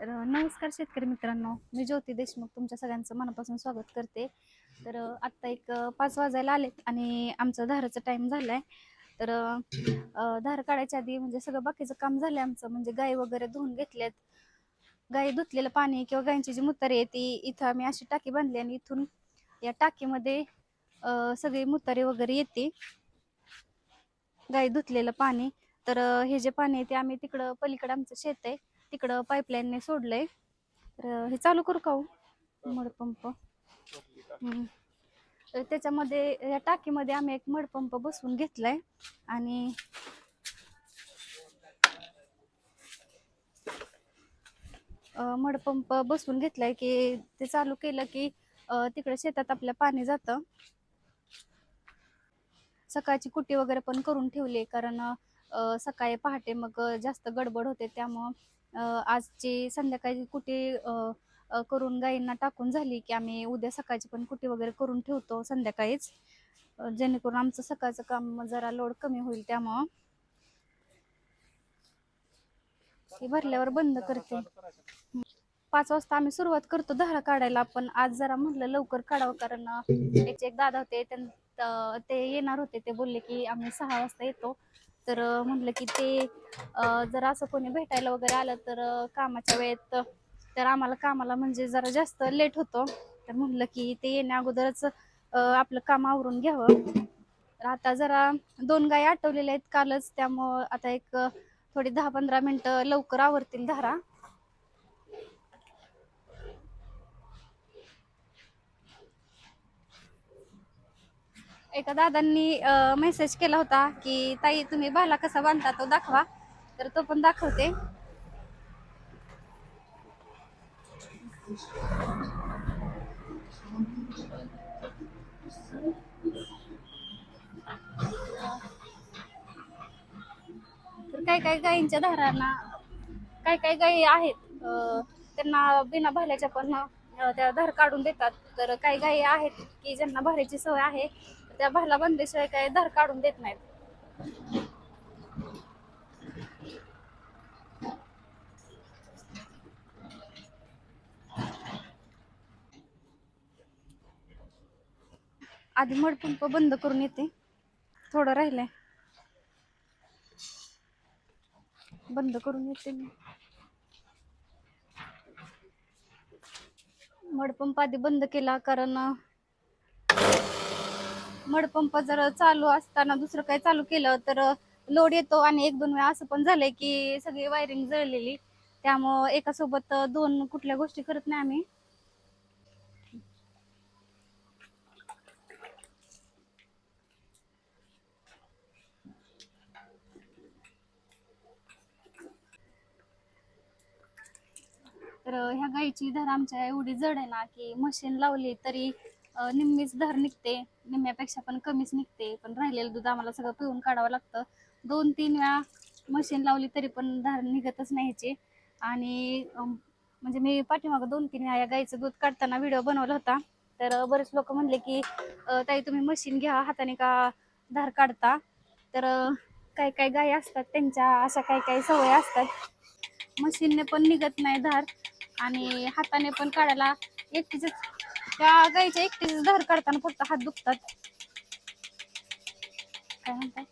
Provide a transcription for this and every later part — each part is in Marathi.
तर नमस्कार शेतकरी मित्रांनो, मी ज्योती देशमुख तुमच्या सगळ्यांचं मनापासून स्वागत करते. तर आत्ता एक 5 वाजायला आलेत आणि आमचं धाराचा टाइम झालाय. तर धार काढायच्या आधी म्हणजे सगळं बाकीचं काम झालंय आमचं, म्हणजे गाई वगैरे धुवून घेतल्यात. गाई धुतलेलं पाणी किंवा गायींची जी मुतारी आहे ती इथं आम्ही अशी टाकी बांधली आणि इथून या टाकीमध्ये सगळी मुतारी वगैरे येते, गाई धुतलेलं पाणी. तर हे जे पाणी आहे ते आम्ही तिकडं पलीकडे आमचं शेत आहे तिकडं पाईपलाईनने सोडलंय. तर हे चालू करू का हो मडपंप? तर त्याच्यामध्ये या टाकीमध्ये आम्ही एक मडपंप बसवून घेतलाय आणि मडपंप बसवून घेतलाय की ते चालू केलं की तिकडे शेतात आपल्या पाणी जातं. सकाळची कुट्टी वगैरे पण करून ठेवली कारण सकाळी पहाटे मग जास्त गडबड होते, त्यामुळं आजची संध्याकाळी कुट्टी करून गाईंना टाकून झाली की आम्ही उद्या सकाळची पण कुट्टी वगैरे करून ठेवतो संध्याकाळीच, जेणेकरून आमचं सकाळचं काम जरा लोड कमी होईल. त्यामुळं हे भरल्यावर बंद करते. 5 वाजता आम्ही सुरुवात करतो धारा काढायला, पण आज जरा म्हटलं लवकर काढावं कारण एक दादा होते ते येणार होते. ते बोलले की आम्ही 6 वाजता येतो. तर म्हटलं की ते जर असं कोणी भेटायला वगैरे आलं तर कामाच्या वेळेत तर आम्हाला कामाला म्हणजे जरा जास्त लेट होतो. तर म्हटलं की ते येण्या अगोदरच आपलं काम आवरून घ्यावं. तर आता जरा 2 गायी आटवलेल्या आहेत कालच, त्यामुळं आता एक थोडी 10-15 मिनिटं लवकर आवरतील धारा. एका दादांनी मेसेज केला होता की ताई तुम्ही भाला कसा बांधता तो दाखवा, तर तो पण दाखवते. तर काही काही गायींच्या धारांना काही काही गायी आहेत त्यांना बिना भाल्याच्या पण त्या धार काढून देतात. तर काही गायी आहेत की ज्यांना भाल्याची सवय आहे, त्या भाला बांधल्याशिवाय काही धार काढून देत नाहीत. आधी मडपंप बंद करून येते, थोडं राहिलंय बंद करून येते मी. मडपंप आधी बंद केला कारण मडपंप जर चालू असताना दुसरं काही चालू केलं तर लोड येतो आणि 1-2 वेळा असं पण झालंय की सगळी वायरिंग जळलेली, त्यामुळं एका सोबत 2 कुठल्या गोष्टी करत नाही आम्ही. तर ह्या गाईची धार आमच्या एवढी जड आहे ना की मशीन लावली तरी निम्मीच धार निघते, निम्म्यापेक्षा पण कमीच निघते. पण राहिलेलं दूध आम्हाला सगळं पिऊन काढावं लागतं. 2-3 वेळा मशीन लावली तरी पण धार निघतच नाही ह्याची. आणि म्हणजे मी पाठीमागं 2-3 वेळा या गाईचं दूध काढताना व्हिडिओ बनवला होता. तर बरेच लोक म्हणले की ताई तुम्ही मशीन घ्या, हाताने का धार काढता. तर काही काही गायी असतात त्यांच्या अशा काही काही सवयी असतात, मशीनने पण निघत नाही धार आणि हाताने पण काढायला एकटीच, त्या गाईच्या एकटीच धार काढताना फक्त हात दुखतात. काय म्हणतात?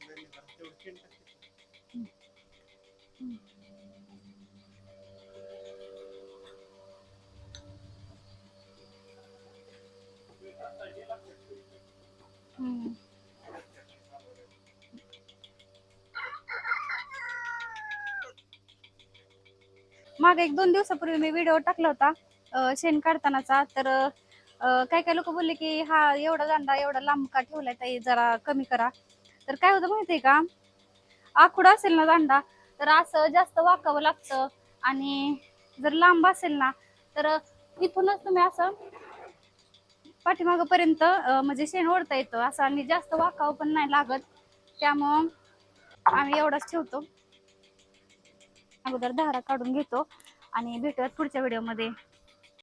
मागे 1-2 दिवसापूर्वी मी व्हिडिओ टाकला होता शेण काढतानाचा. तर काही काही लोक बोलले की हा एवढा दांडा एवढा लांब का ठेवलाय ताई, जरा कमी करा. तर काय होतं माहितीये का, आखूड असेल ना दांडा तर असं जास्त वाकावं लागतं आणि जर लांब असेल ना तर इथूनच तुम्ही असं पाठीमागपर्यंत म्हणजे शेण ओढता येतं असं, आणि जास्त वाकावं पण नाही लागत. त्यामुळं आम्ही एवढंच ठेवतो. अगोदर धारा काढून घेतो आणि भेटूयात पुढच्या व्हिडिओमध्ये.